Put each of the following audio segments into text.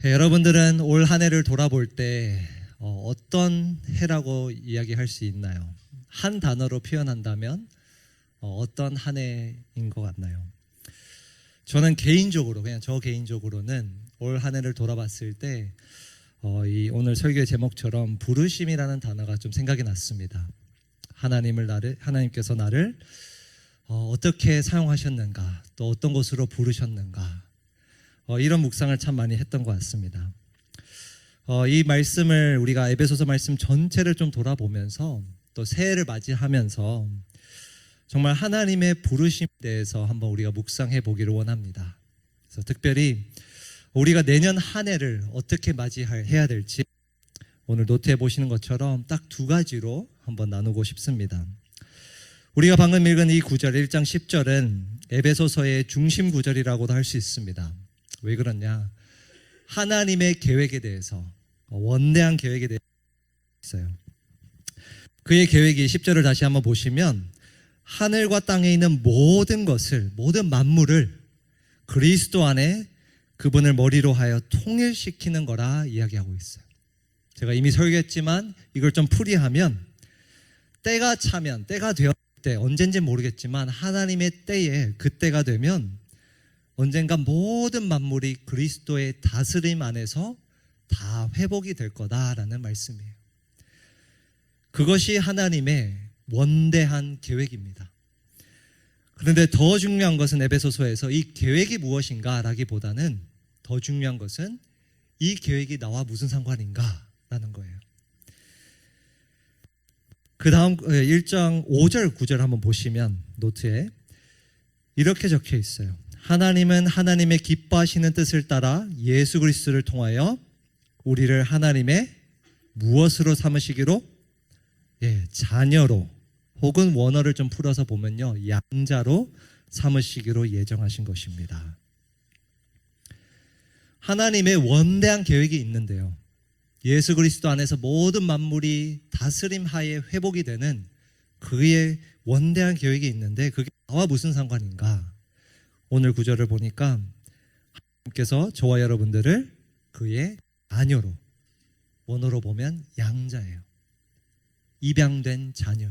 여러분들은 올 한 해를 돌아볼 때 어떤 해라고 이야기할 수 있나요? 한 단어로 표현한다면 어떤 한 해인 것 같나요? 저는 개인적으로, 그냥 저 개인적으로는 올 한 해를 돌아봤을 때 이 오늘 설교의 제목처럼 부르심이라는 단어가 좀 생각이 났습니다. 하나님께서 나를 어떻게 사용하셨는가, 또 어떤 곳으로 부르셨는가, 이런 묵상을 참 많이 했던 것 같습니다. 이 말씀을 우리가 에베소서 말씀 전체를 좀 돌아보면서 또 새해를 맞이하면서 정말 하나님의 부르심에 대해서 한번 우리가 묵상해 보기를 원합니다. 그래서 특별히 우리가 내년 한 해를 어떻게 맞이해야 될지 오늘 노트에 보시는 것처럼 딱 두 가지로 한번 나누고 싶습니다. 우리가 방금 읽은 이 구절 1장 10절은 에베소서의 중심 구절이라고도 할 수 있습니다. 왜 그러냐? 하나님의 계획에 대해서, 원대한 계획에 대해서 있어요. 그의 계획이 10절을 다시 한번 보시면 하늘과 땅에 있는 모든 것을, 모든 만물을 그리스도 안에 그분을 머리로 하여 통일시키는 거라 이야기하고 있어요. 제가 이미 설교했지만 이걸 좀 풀이하면 때가 차면, 때가 되었을 때, 언젠지 모르겠지만 하나님의 때에, 그때가 되면 언젠가 모든 만물이 그리스도의 다스림 안에서 다 회복이 될 거다라는 말씀이에요. 그것이 하나님의 원대한 계획입니다. 그런데 더 중요한 것은 에베소서에서 이 계획이 무엇인가 라기보다는 더 중요한 것은 이 계획이 나와 무슨 상관인가 라는 거예요. 그 다음 1장 5절 9절 한번 보시면 노트에 이렇게 적혀 있어요. 하나님은 하나님의 기뻐하시는 뜻을 따라 예수 그리스도를 통하여 우리를 하나님의 무엇으로 삼으시기로? 자녀로, 혹은 원어를 좀 풀어서 보면요, 양자로 삼으시기로 예정하신 것입니다. 하나님의 원대한 계획이 있는데요, 예수 그리스도 안에서 모든 만물이 다스림 하에 회복이 되는 그의 원대한 계획이 있는데 그게 나와 무슨 상관인가? 오늘 구절을 보니까 하나님께서 저와 여러분들을 그의 자녀로, 원어로 보면 양자예요. 입양된 자녀.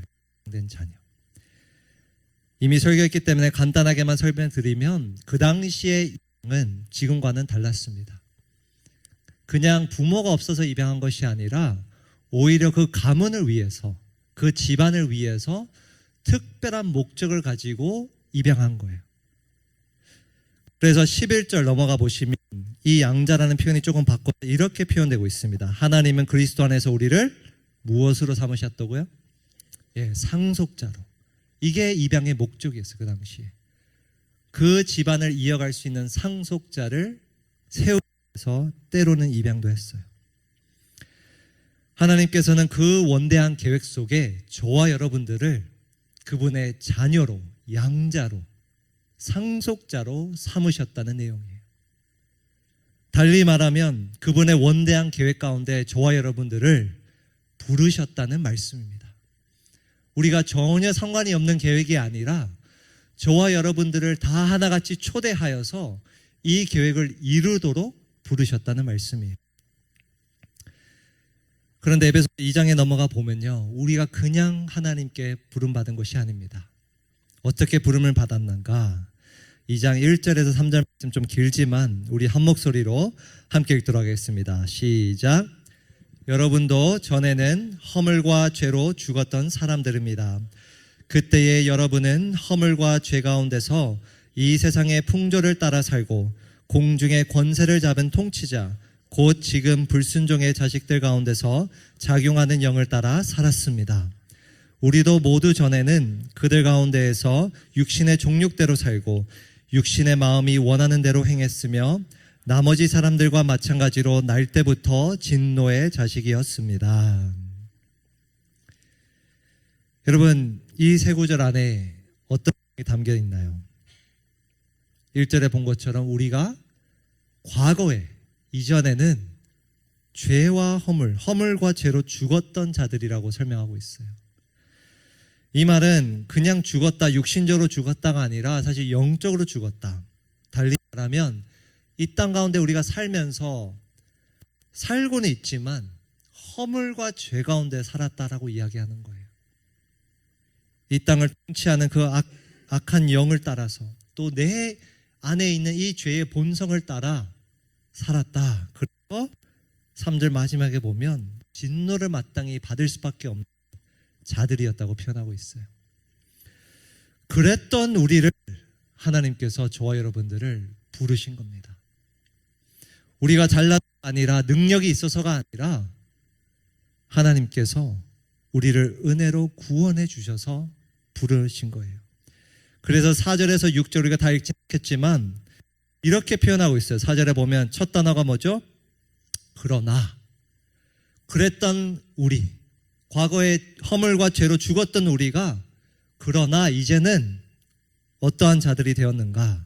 이미 설교했기 때문에 간단하게만 설명드리면 그 당시의 입양은 지금과는 달랐습니다. 그냥 부모가 없어서 입양한 것이 아니라 오히려 그 가문을 위해서, 그 집안을 위해서 특별한 목적을 가지고 입양한 거예요. 그래서 11절 넘어가 보시면 이 양자라는 표현이 조금 바꿔 이렇게 표현되고 있습니다. 하나님은 그리스도 안에서 우리를 무엇으로 삼으셨다고요? 상속자로. 이게 입양의 목적이었어요. 그 당시에 그 집안을 이어갈 수 있는 상속자를 세우면서 때로는 입양도 했어요. 하나님께서는 그 원대한 계획 속에 저와 여러분들을 그분의 자녀로, 양자로, 상속자로 삼으셨다는 내용이에요. 달리 말하면 그분의 원대한 계획 가운데 저와 여러분들을 부르셨다는 말씀입니다. 우리가 전혀 상관이 없는 계획이 아니라 저와 여러분들을 다 하나같이 초대하여서 이 계획을 이루도록 부르셨다는 말씀이에요. 그런데 에베소 2장에 넘어가 보면요, 우리가 그냥 하나님께 부름받은 것이 아닙니다. 어떻게 부름을 받았는가? 2장 1절에서 3절 말씀 좀 길지만 우리 한 목소리로 함께 읽도록 하겠습니다. 시작. 여러분도 전에는 허물과 죄로 죽었던 사람들입니다. 그때의 여러분은 허물과 죄 가운데서 이 세상의 풍조를 따라 살고 공중의 권세를 잡은 통치자, 곧 지금 불순종의 자식들 가운데서 작용하는 영을 따라 살았습니다. 우리도 모두 전에는 그들 가운데에서 육신의 종육대로 살고 육신의 마음이 원하는 대로 행했으며 나머지 사람들과 마찬가지로 날 때부터 진노의 자식이었습니다. 여러분, 이 세 구절 안에 어떤 게 담겨 있나요? 1절에 본 것처럼 우리가 과거에, 이전에는 죄와 허물과 죄로 죽었던 자들이라고 설명하고 있어요. 이 말은 그냥 죽었다, 육신적으로 죽었다가 아니라 사실 영적으로 죽었다. 달리 말하면 이 땅 가운데 우리가 살면서 살고는 있지만 허물과 죄 가운데 살았다라고 이야기하는 거예요. 이 땅을 통치하는 그 악한 영을 따라서 또 내 안에 있는 이 죄의 본성을 따라 살았다. 그래서 3절 마지막에 보면 진노를 마땅히 받을 수밖에 없는 자들이었다고 표현하고 있어요. 그랬던 우리를 하나님께서 저와 여러분들을 부르신 겁니다. 우리가 잘나서가 아니라 능력이 있어서가 아니라 하나님께서 우리를 은혜로 구원해 주셔서 부르신 거예요. 그래서 4절에서 6절 우리가 다 읽지 않겠지만 이렇게 표현하고 있어요. 4절에 보면 첫 단어가 뭐죠? 그러나. 그랬던 우리, 과거에 허물과 죄로 죽었던 우리가 그러나 이제는 어떠한 자들이 되었는가?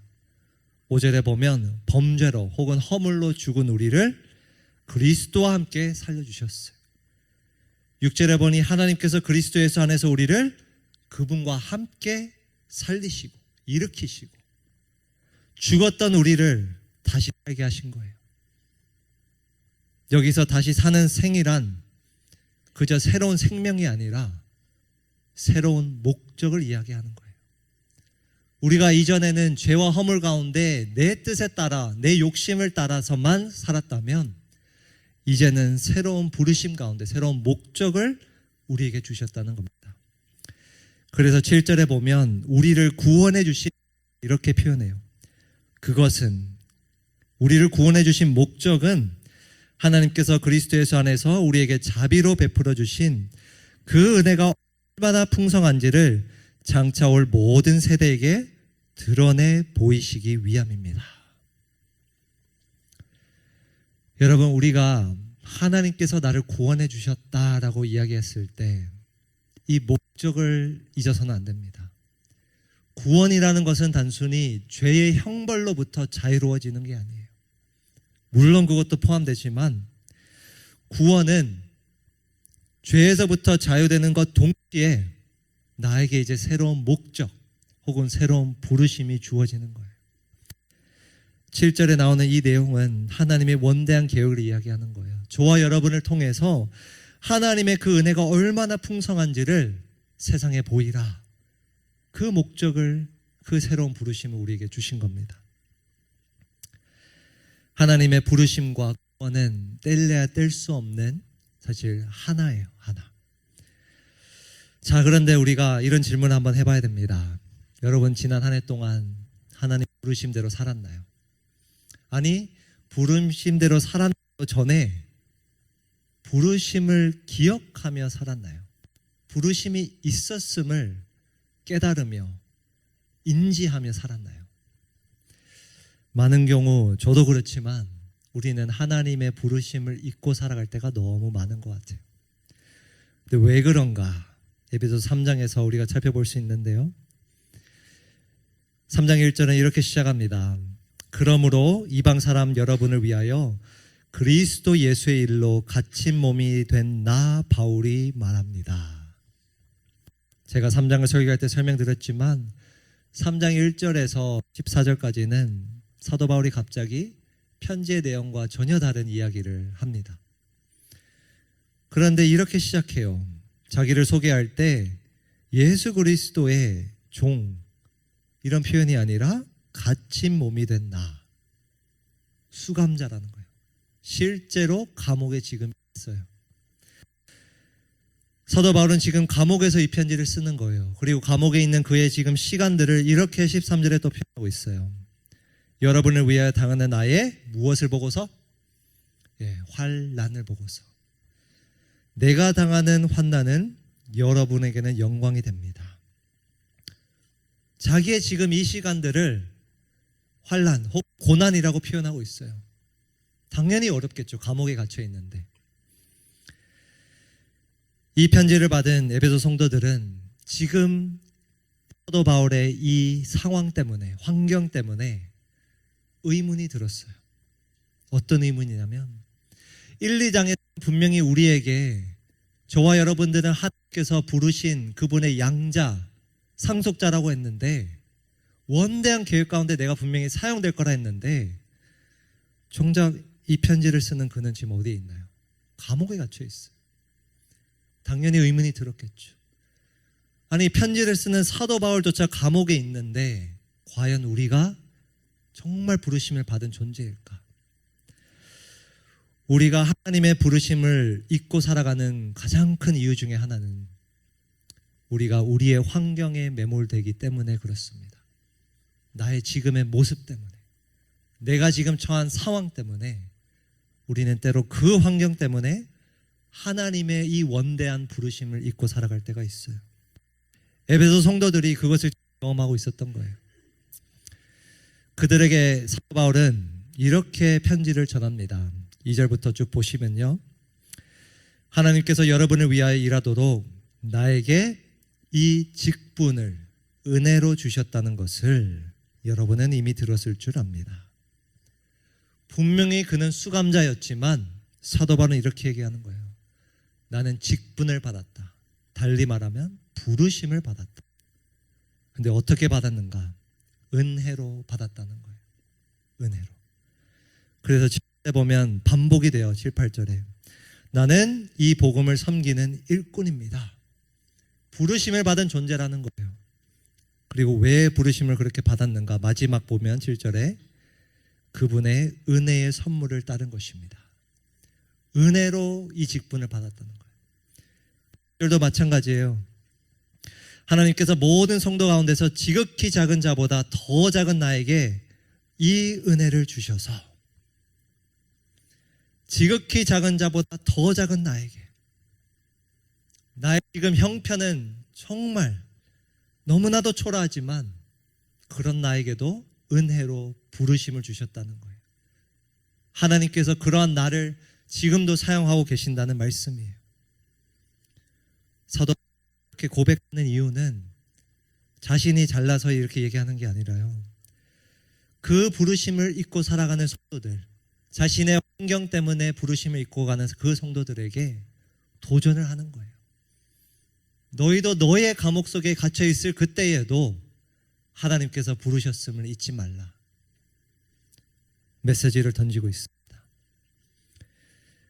5절에 보면 범죄로 혹은 허물로 죽은 우리를 그리스도와 함께 살려주셨어요. 6절에 보니 하나님께서 그리스도 예수 안에서 우리를 그분과 함께 살리시고 일으키시고 죽었던 우리를 다시 살게 하신 거예요. 여기서 다시 사는 생이란 그저 새로운 생명이 아니라 새로운 목적을 이야기하는 거예요. 우리가 이전에는 죄와 허물 가운데 내 뜻에 따라 내 욕심을 따라서만 살았다면 이제는 새로운 부르심 가운데 새로운 목적을 우리에게 주셨다는 겁니다. 그래서 7절에 보면 우리를 구원해 주신 이렇게 표현해요. 그것은 우리를 구원해 주신 목적은 하나님께서 그리스도 예수 안에서 우리에게 자비로 베풀어 주신 그 은혜가 얼마나 풍성한지를 장차 올 모든 세대에게 드러내 보이시기 위함입니다. 여러분, 우리가 하나님께서 나를 구원해 주셨다라고 이야기했을 때 이 목적을 잊어서는 안 됩니다. 구원이라는 것은 단순히 죄의 형벌로부터 자유로워지는 게 아니에요. 물론 그것도 포함되지만 구원은 죄에서부터 자유되는 것 동시에 나에게 이제 새로운 목적 혹은 새로운 부르심이 주어지는 거예요. 7절에 나오는 이 내용은 하나님의 원대한 계획을 이야기하는 거예요. 저와 여러분을 통해서 하나님의 그 은혜가 얼마나 풍성한지를 세상에 보이라. 그 목적을, 그 새로운 부르심을 우리에게 주신 겁니다. 하나님의 부르심과 구원은 뗄래야 뗄 수 없는 사실 하나예요. 하나. 자, 그런데 우리가 이런 질문을 한번 해봐야 됩니다. 여러분, 지난 한 해 동안 하나님 부르심대로 살았나요? 아니, 부르심대로 살았기 전에 부르심을 기억하며 살았나요? 부르심이 있었음을 깨달으며 인지하며 살았나요? 많은 경우 저도 그렇지만 우리는 하나님의 부르심을 잊고 살아갈 때가 너무 많은 것 같아요. 근데 왜 그런가? 에베소서 3장에서 우리가 살펴볼 수 있는데요. 3장 1절은 이렇게 시작합니다. 그러므로 이방 사람 여러분을 위하여 그리스도 예수의 일로 갇힌 몸이 된 나 바울이 말합니다. 제가 3장을 설교할 때 설명드렸지만 3장 1절에서 14절까지는 사도 바울이 갑자기 편지의 내용과 전혀 다른 이야기를 합니다. 그런데 이렇게 시작해요. 자기를 소개할 때 예수 그리스도의 종, 이런 표현이 아니라 갇힌 몸이 된 나, 수감자라는 거예요. 실제로 감옥에 지금 있어요. 사도 바울은 지금 감옥에서 이 편지를 쓰는 거예요. 그리고 감옥에 있는 그의 지금 시간들을 이렇게 13절에 또 표현하고 있어요. 여러분을 위하여 당하는 나의 무엇을 보고서? 환난을 보고서. 내가 당하는 환난은 여러분에게는 영광이 됩니다. 자기의 지금 이 시간들을 환난 혹 고난이라고 표현하고 있어요. 당연히 어렵겠죠. 감옥에 갇혀 있는데. 이 편지를 받은 에베소 성도들은 지금 사도 바울의 이 상황 때문에, 환경 때문에 의문이 들었어요. 어떤 의문이냐면 1, 2장에 분명히 우리에게 저와 여러분들은 하나님께서 부르신 그분의 양자, 상속자라고 했는데 원대한 계획 가운데 내가 분명히 사용될 거라 했는데 정작 이 편지를 쓰는 그는 지금 어디에 있나요? 감옥에 갇혀 있어요. 당연히 의문이 들었겠죠. 아니, 편지를 쓰는 사도 바울조차 감옥에 있는데 과연 우리가 정말 부르심을 받은 존재일까? 우리가 하나님의 부르심을 잊고 살아가는 가장 큰 이유 중에 하나는 우리가 우리의 환경에 매몰되기 때문에 그렇습니다. 나의 지금의 모습 때문에, 내가 지금 처한 상황 때문에 우리는 때로 그 환경 때문에 하나님의 이 원대한 부르심을 잊고 살아갈 때가 있어요. 에베소 성도들이 그것을 경험하고 있었던 거예요. 그들에게 사도 바울은 이렇게 편지를 전합니다. 2절부터 쭉 보시면요, 하나님께서 여러분을 위하여 일하도록 나에게 이 직분을 은혜로 주셨다는 것을 여러분은 이미 들었을 줄 압니다. 분명히 그는 수감자였지만 사도 바울은 이렇게 얘기하는 거예요. 나는 직분을 받았다. 달리 말하면 부르심을 받았다. 근데 어떻게 받았는가? 은혜로 받았다는 거예요. 은혜로. 그래서 7절에 보면 반복이 돼요. 7, 8절에 나는 이 복음을 섬기는 일꾼입니다. 부르심을 받은 존재라는 거예요. 그리고 왜 부르심을 그렇게 받았는가? 마지막 보면 7절에 그분의 은혜의 선물을 따른 것입니다. 은혜로 이 직분을 받았다는 거예요. 오늘도 마찬가지예요. 하나님께서 모든 성도 가운데서 지극히 작은 자보다 더 작은 나에게 이 은혜를 주셔서, 지극히 작은 자보다 더 작은 나에게, 나의 지금 형편은 정말 너무나도 초라하지만 그런 나에게도 은혜로 부르심을 주셨다는 거예요. 하나님께서 그러한 나를 지금도 사용하고 계신다는 말씀이에요. 사도 이렇게 고백하는 이유는 자신이 잘나서 이렇게 얘기하는 게 아니라요, 그 부르심을 잊고 살아가는 성도들, 자신의 환경 때문에 부르심을 잊고 가는 그 성도들에게 도전을 하는 거예요. 너희도 너의 감옥 속에 갇혀 있을 그때에도 하나님께서 부르셨음을 잊지 말라. 메시지를 던지고 있습니다.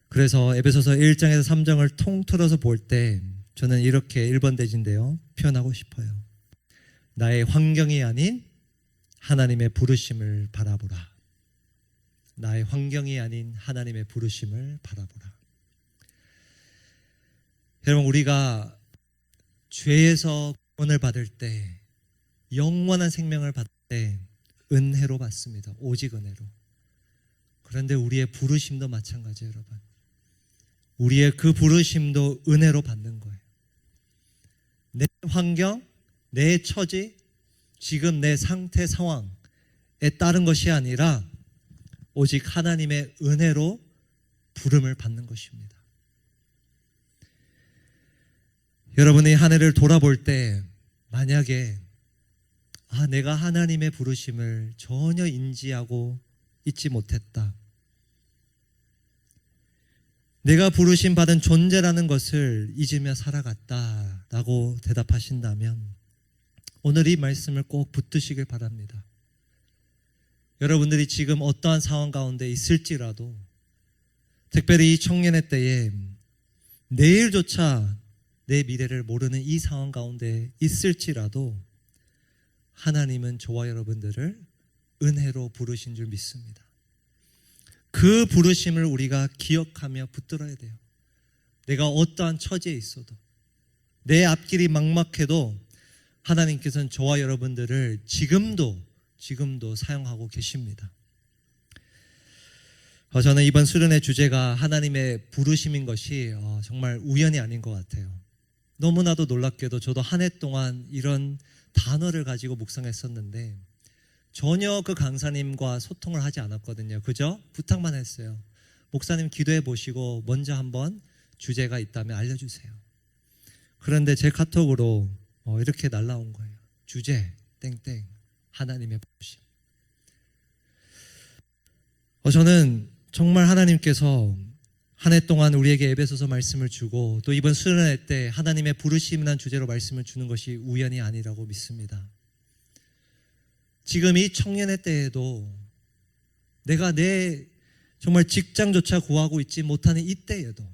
그래서 에베소서 1장에서 3장을 통틀어서 볼 때 저는 이렇게 1번 대진데요, 표현하고 싶어요. 나의 환경이 아닌 하나님의 부르심을 바라보라. 나의 환경이 아닌 하나님의 부르심을 바라보라. 여러분, 우리가 죄에서 구원을 받을 때, 영원한 생명을 받을 때 은혜로 받습니다. 오직 은혜로. 그런데 우리의 부르심도 마찬가지예요, 여러분. 우리의 그 부르심도 은혜로 받는 거예요. 내 환경, 내 처지, 지금 내 상태, 상황에 따른 것이 아니라 오직 하나님의 은혜로 부름을 받는 것입니다. 여러분이 한 해를 돌아볼 때 만약에 내가 하나님의 부르심을 전혀 인지하고 잊지 못했다, 내가 부르심 받은 존재라는 것을 잊으며 살아갔다라고 대답하신다면 오늘 이 말씀을 꼭 붙드시길 바랍니다. 여러분들이 지금 어떠한 상황 가운데 있을지라도, 특별히 이 청년의 때에 내일조차 내 미래를 모르는 이 상황 가운데 있을지라도 하나님은 저와 여러분들을 은혜로 부르신 줄 믿습니다. 그 부르심을 우리가 기억하며 붙들어야 돼요. 내가 어떠한 처지에 있어도, 내 앞길이 막막해도 하나님께서는 저와 여러분들을 지금도 사용하고 계십니다. 저는 이번 수련의 주제가 하나님의 부르심인 것이 정말 우연이 아닌 것 같아요. 너무나도 놀랍게도 저도 한 해 동안 이런 단어를 가지고 묵상했었는데 전혀 그 강사님과 소통을 하지 않았거든요. 그저 부탁만 했어요. 목사님 기도해 보시고 먼저 한번 주제가 있다면 알려주세요. 그런데 제 카톡으로 이렇게 날라온 거예요. 주제 땡땡 하나님의 부르심. 저는 정말 하나님께서 한 해 동안 우리에게 에베소서 말씀을 주고 또 이번 수련회 때 하나님의 부르심이라는 주제로 말씀을 주는 것이 우연이 아니라고 믿습니다. 지금 이 청년의 때에도 내가 내 정말 직장조차 구하고 있지 못하는 이때에도,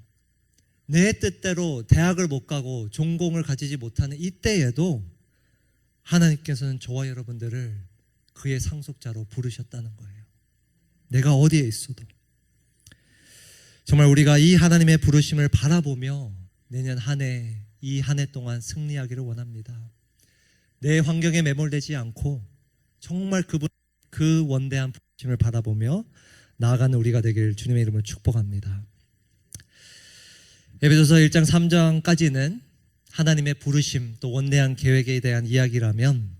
내 뜻대로 대학을 못 가고 전공을 가지지 못하는 이때에도 하나님께서는 저와 여러분들을 그의 상속자로 부르셨다는 거예요. 내가 어디에 있어도. 정말 우리가 이 하나님의 부르심을 바라보며 내년 한 해, 이 한 해 동안 승리하기를 원합니다. 내 환경에 매몰되지 않고 정말 그 원대한 부르심을 바라보며 나아가는 우리가 되길 주님의 이름으로 축복합니다. 에베소서 1장 3장까지는 하나님의 부르심 또 원대한 계획에 대한 이야기라면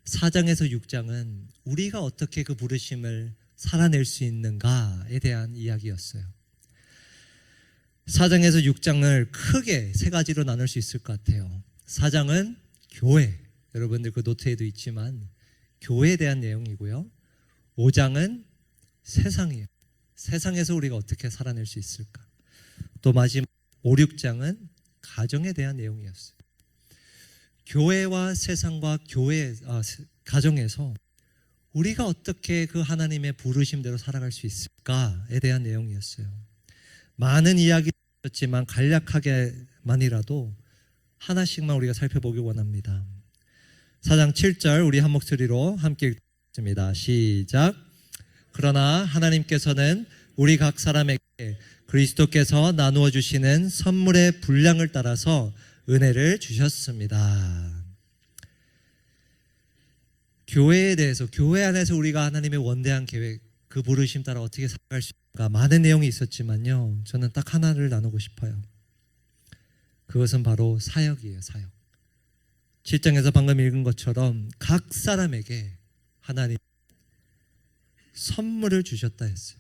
4장에서 6장은 우리가 어떻게 그 부르심을 살아낼 수 있는가에 대한 이야기였어요. 4장에서 6장을 크게 세 가지로 나눌 수 있을 것 같아요. 4장은 교회, 여러분들 그 노트에도 있지만 교회에 대한 내용이고요. 5장은 세상이에요. 세상에서 우리가 어떻게 살아낼 수 있을까. 또 마지막 5, 6장은 가정에 대한 내용이었어요. 교회와 세상과 가정에서 우리가 어떻게 그 하나님의 부르심대로 살아갈 수 있을까에 대한 내용이었어요. 많은 이야기가 있었지만 간략하게만이라도 하나씩만 우리가 살펴보기 원합니다. 4장 7절 우리 한 목소리로 함께 읽습니다. 시작. 그러나 하나님께서는 우리 각 사람에게 그리스도께서 나누어 주시는 선물의 분량을 따라서 은혜를 주셨습니다. 교회에 대해서, 교회 안에서 우리가 하나님의 원대한 계획, 그 부르심 따라 어떻게 살아갈 수 있을까, 많은 내용이 있었지만요, 저는 딱 하나를 나누고 싶어요. 그것은 바로 사역이에요. 사역. 7장에서 방금 읽은 것처럼 각 사람에게 하나님 선물을 주셨다 했어요.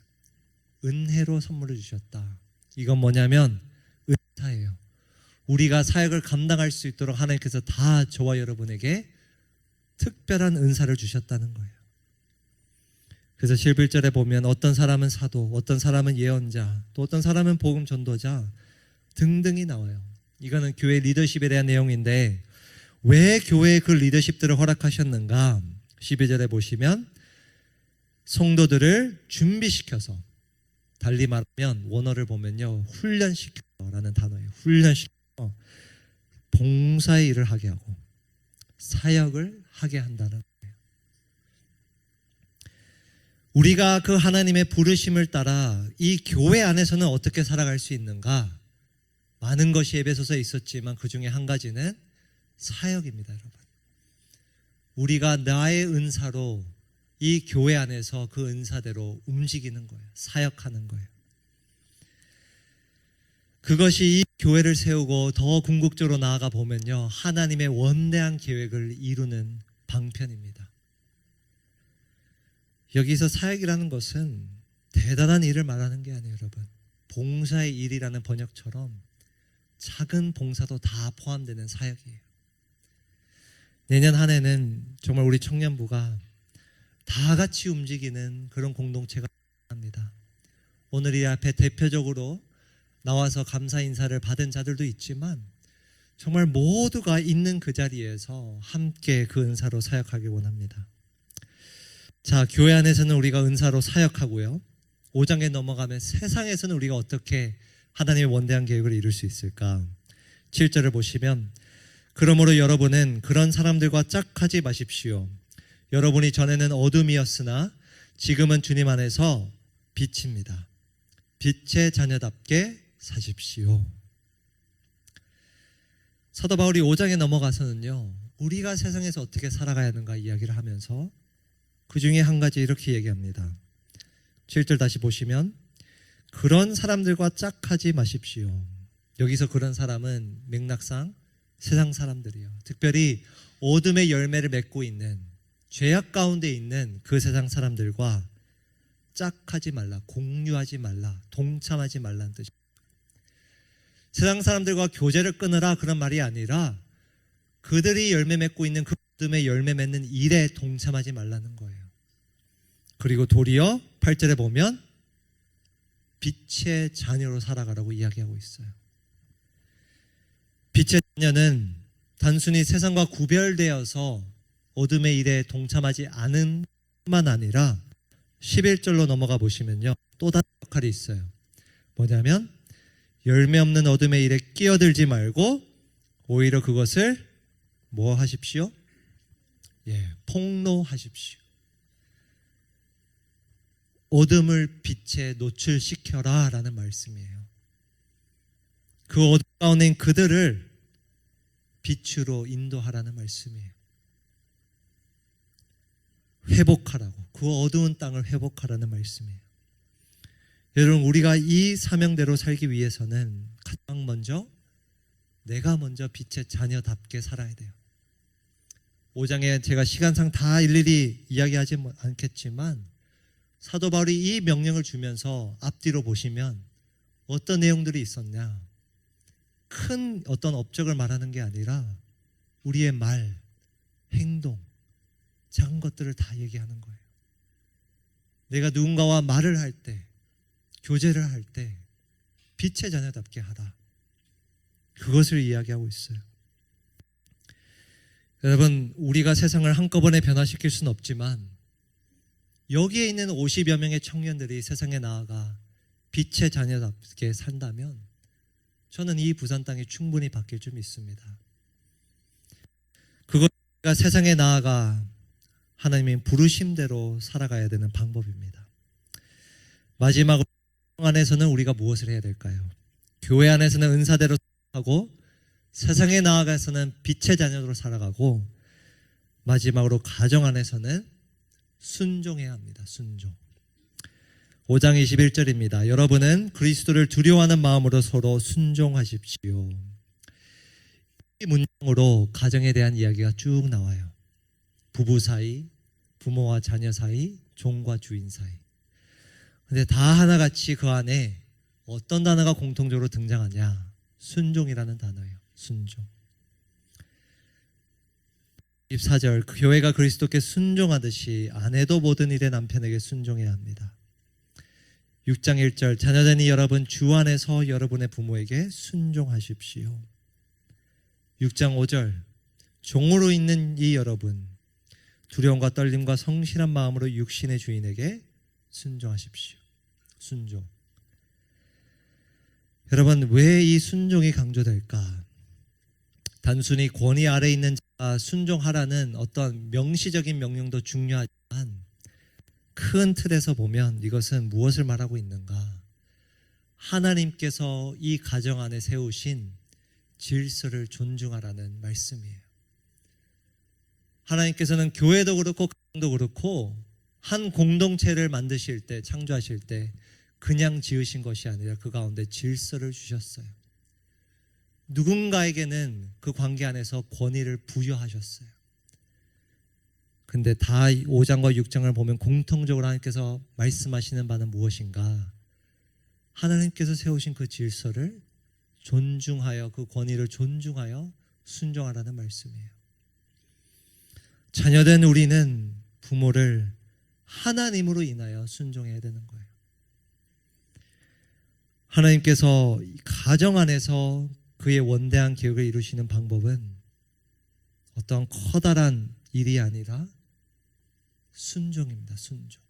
은혜로 선물을 주셨다. 이건 뭐냐면 은사예요. 우리가 사역을 감당할 수 있도록 하나님께서 다 저와 여러분에게 특별한 은사를 주셨다는 거예요. 그래서 11절에 보면 어떤 사람은 사도, 어떤 사람은 예언자, 또 어떤 사람은 복음 전도자 등등이 나와요. 이거는 교회 리더십에 대한 내용인데 왜 교회에 그 리더십들을 허락하셨는가? 12절에 보시면 성도들을 준비시켜서, 달리 말하면 원어를 보면요, 훈련시켜라는 단어예요. 훈련시켜 봉사의 일을 하게 하고 사역을 하게 한다는 거예요. 우리가 그 하나님의 부르심을 따라 이 교회 안에서는 어떻게 살아갈 수 있는가? 많은 것이 에베소서에 있었지만 그 중에 한 가지는 사역입니다, 여러분. 우리가 나의 은사로 이 교회 안에서 그 은사대로 움직이는 거예요. 사역하는 거예요. 그것이 이 교회를 세우고 더 궁극적으로 나아가 보면요, 하나님의 원대한 계획을 이루는 방편입니다. 여기서 사역이라는 것은 대단한 일을 말하는 게 아니에요, 여러분. 봉사의 일이라는 번역처럼 작은 봉사도 다 포함되는 사역이에요. 내년 한 해는 정말 우리 청년부가 다 같이 움직이는 그런 공동체가 합니다. 오늘 이 앞에 대표적으로 나와서 감사 인사를 받은 자들도 있지만 정말 모두가 있는 그 자리에서 함께 그 은사로 사역하길 원합니다. 자, 교회 안에서는 우리가 은사로 사역하고요, 5장에 넘어가면 세상에서는 우리가 어떻게 하나님의 원대한 계획을 이룰 수 있을까? 7절을 보시면 그러므로 여러분은 그런 사람들과 짝하지 마십시오. 여러분이 전에는 어둠이었으나 지금은 주님 안에서 빛입니다. 빛의 자녀답게 사십시오. 사도 바울이 5장에 넘어가서는요, 우리가 세상에서 어떻게 살아가야 하는가 이야기를 하면서 그 중에 한 가지 이렇게 얘기합니다. 7절 다시 보시면 그런 사람들과 짝하지 마십시오. 여기서 그런 사람은 맥락상 세상 사람들이요, 특별히 어둠의 열매를 맺고 있는, 죄악 가운데 있는 그 세상 사람들과 짝하지 말라, 공유하지 말라, 동참하지 말라는 뜻입니다. 세상 사람들과 교제를 끊으라 그런 말이 아니라 그들이 열매 맺고 있는 그 어둠의 열매 맺는 일에 동참하지 말라는 거예요. 그리고 도리어 8절에 보면 빛의 자녀로 살아가라고 이야기하고 있어요. 빛의 자녀는 단순히 세상과 구별되어서 어둠의 일에 동참하지 않은 뿐만 아니라 11절로 넘어가 보시면요, 또 다른 역할이 있어요. 뭐냐면 열매 없는 어둠의 일에 끼어들지 말고 오히려 그것을 뭐 하십시오? 폭로하십시오. 어둠을 빛에 노출시켜라 라는 말씀이에요. 그 어둠 가운데 있는 그들을 빛으로 인도하라는 말씀이에요. 회복하라고, 그 어두운 땅을 회복하라는 말씀이에요. 여러분, 우리가 이 사명대로 살기 위해서는 가장 먼저 내가 먼저 빛의 자녀답게 살아야 돼요. 5장에 제가 시간상 다 일일이 이야기하지 않겠지만 사도 바울이 이 명령을 주면서 앞뒤로 보시면 어떤 내용들이 있었냐, 큰 어떤 업적을 말하는 게 아니라 우리의 말, 행동, 작은 것들을 다 얘기하는 거예요. 내가 누군가와 말을 할 때, 교제를 할 때 빛의 자녀답게 하라, 그것을 이야기하고 있어요. 여러분, 우리가 세상을 한꺼번에 변화시킬 수는 없지만 여기에 있는 50여 명의 청년들이 세상에 나아가 빛의 자녀답게 산다면 저는 이 부산 땅이 충분히 바뀔 줄 믿습니다. 그것가 세상에 나아가 하나님의 부르심대로 살아가야 되는 방법입니다. 마지막으로 안에서는 우리가 무엇을 해야 될까요? 교회 안에서는 은사대로 살아가고 세상에 나아가서는 빛의 자녀로 살아가고 마지막으로 가정 안에서는 순종해야 합니다. 순종. 5장 21절입니다. 여러분은 그리스도를 두려워하는 마음으로 서로 순종하십시오. 이 문장으로 가정에 대한 이야기가 쭉 나와요. 부부 사이, 부모와 자녀 사이, 종과 주인 사이. 근데 다 하나같이 그 안에 어떤 단어가 공통적으로 등장하냐? 순종이라는 단어예요. 순종. 24절, 교회가 그리스도께 순종하듯이 아내도 모든 일에 남편에게 순종해야 합니다. 6장 1절, 자녀되니 여러분 주 안에서 여러분의 부모에게 순종하십시오. 6장 5절, 종으로 있는 이 여러분 두려움과 떨림과 성실한 마음으로 육신의 주인에게 순종하십시오. 순종. 여러분, 왜 이 순종이 강조될까? 단순히 권위 아래에 있는 자가 순종하라는 어떤 명시적인 명령도 중요하지만 큰 틀에서 보면 이것은 무엇을 말하고 있는가? 하나님께서 이 가정 안에 세우신 질서를 존중하라는 말씀이에요. 하나님께서는 교회도 그렇고 가정도 그렇고 한 공동체를 만드실 때, 창조하실 때 그냥 지으신 것이 아니라 그 가운데 질서를 주셨어요. 누군가에게는 그 관계 안에서 권위를 부여하셨어요. 근데 다 5장과 6장을 보면 공통적으로 하나님께서 말씀하시는 바는 무엇인가? 하나님께서 세우신 그 질서를 존중하여, 그 권위를 존중하여 순종하라는 말씀이에요. 자녀된 우리는 부모를 하나님으로 인하여 순종해야 되는 거예요. 하나님께서 가정 안에서 그의 원대한 계획을 이루시는 방법은 어떤 커다란 일이 아니라 순종입니다. 순종.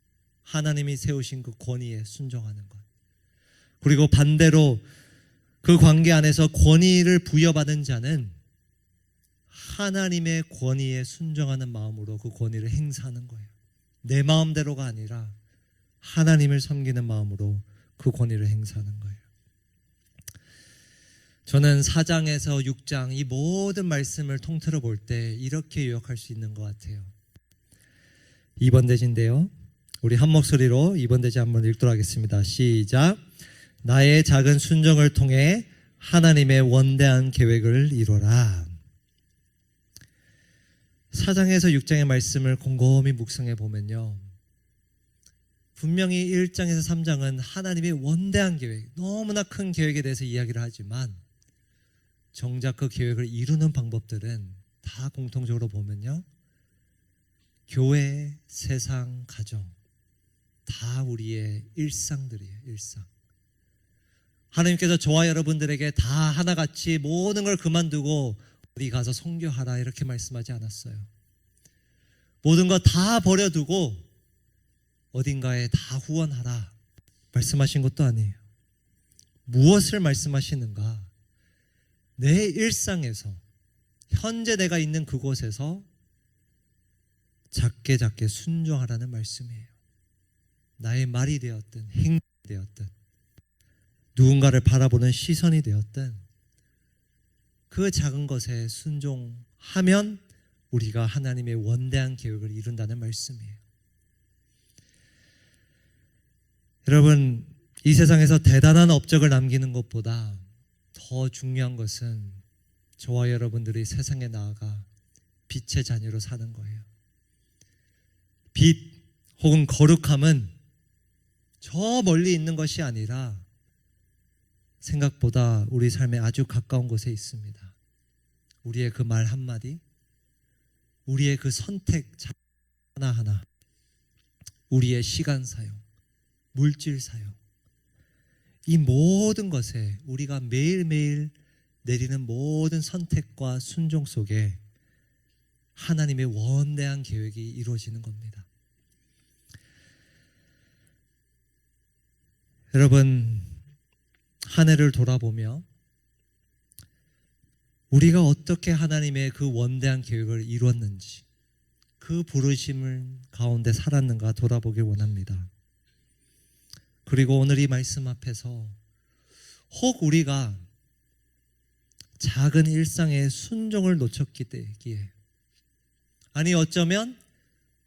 하나님이 세우신 그 권위에 순종하는 것. 그리고 반대로 그 관계 안에서 권위를 부여받은 자는 하나님의 권위에 순종하는 마음으로 그 권위를 행사하는 거예요. 내 마음대로가 아니라 하나님을 섬기는 마음으로 그 권위를 행사하는 거예요. 저는 4장에서 6장 이 모든 말씀을 통틀어 볼 때 이렇게 요약할 수 있는 것 같아요. 2번 대지인데요, 우리 한 목소리로 2번 대지 한번 읽도록 하겠습니다. 시작. 나의 작은 순종을 통해 하나님의 원대한 계획을 이루라. 4장에서 6장의 말씀을 곰곰이 묵상해 보면요, 분명히 1장에서 3장은 하나님의 원대한 계획, 너무나 큰 계획에 대해서 이야기를 하지만 정작 그 계획을 이루는 방법들은 다 공통적으로 보면요, 교회, 세상, 가정 다 우리의 일상들이에요. 일상. 하나님께서 저와 여러분들에게 다 하나같이 모든 걸 그만두고 어디 가서 선교하라 이렇게 말씀하지 않았어요. 모든 거 다 버려두고 어딘가에 다 후원하라 말씀하신 것도 아니에요. 무엇을 말씀하시는가? 내 일상에서 현재 내가 있는 그곳에서 작게 작게 순종하라는 말씀이에요. 나의 말이 되었든 행동이 되었든 누군가를 바라보는 시선이 되었든 그 작은 것에 순종하면 우리가 하나님의 원대한 계획을 이룬다는 말씀이에요. 여러분, 이 세상에서 대단한 업적을 남기는 것보다 더 중요한 것은 저와 여러분들이 세상에 나아가 빛의 자녀로 사는 거예요. 빛 혹은 거룩함은 저 멀리 있는 것이 아니라 생각보다 우리 삶에 아주 가까운 곳에 있습니다. 우리의 그 말 한마디, 우리의 그 선택 하나하나, 우리의 시간 사용, 물질 사용, 이 모든 것에 우리가 매일매일 내리는 모든 선택과 순종 속에 하나님의 원대한 계획이 이루어지는 겁니다. 여러분, 한 해를 돌아보며 우리가 어떻게 하나님의 그 원대한 계획을 이루었는지, 그 부르심을 가운데 살았는가 돌아보길 원합니다. 그리고 오늘 이 말씀 앞에서 혹 우리가 작은 일상의 순종을 놓쳤기에, 아니 어쩌면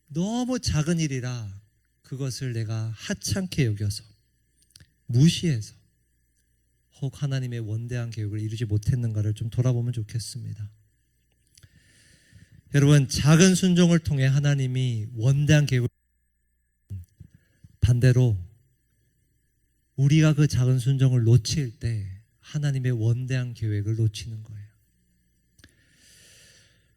너무 작은 일이라 그것을 내가 하찮게 여겨서 무시해서 혹 하나님의 원대한 계획을 이루지 못했는가를 좀 돌아보면 좋겠습니다. 여러분, 작은 순종을 통해 하나님이 원대한 계획을, 반대로 우리가 그 작은 순종을 놓칠 때 하나님의 원대한 계획을 놓치는 거예요.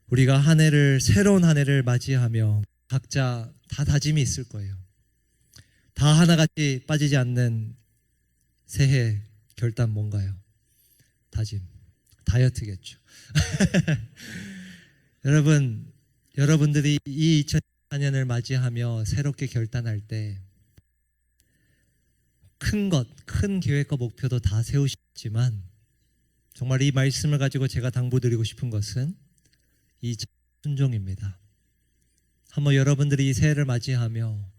우리가 한 해를, 새로운 한 해를 맞이하며 각자 다 다짐이 있을 거예요. 다 하나같이 빠지지 않는 새해 결단 뭔가요? 다짐, 다이어트겠죠. 여러분, 여러분들이 이 2024년을 맞이하며 새롭게 결단할 때 큰 계획과 목표도 다 세우시지만 정말 이 말씀을 가지고 제가 당부드리고 싶은 것은 이 순종입니다. 한번 여러분들이 이 새해를 맞이하며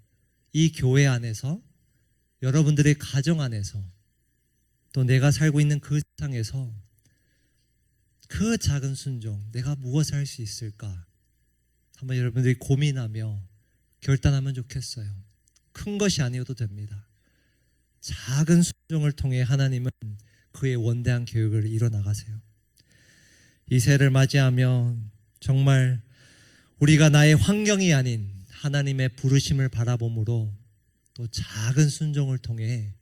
이 교회 안에서, 여러분들의 가정 안에서, 또 내가 살고 있는 그 세상에서 그 작은 순종, 내가 무엇을 할 수 있을까? 한번 여러분들이 고민하며 결단하면 좋겠어요. 큰 것이 아니어도 됩니다. 작은 순종을 통해 하나님은 그의 원대한 계획을 이뤄나가세요. 이 새해를 맞이하며 정말 우리가 나의 환경이 아닌 하나님의 부르심을 바라봄으로 또 작은 순종을 통해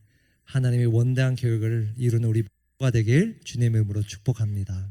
하나님의 원대한 계획을 이루는 우리가 되길 주님의 이름으로 축복합니다.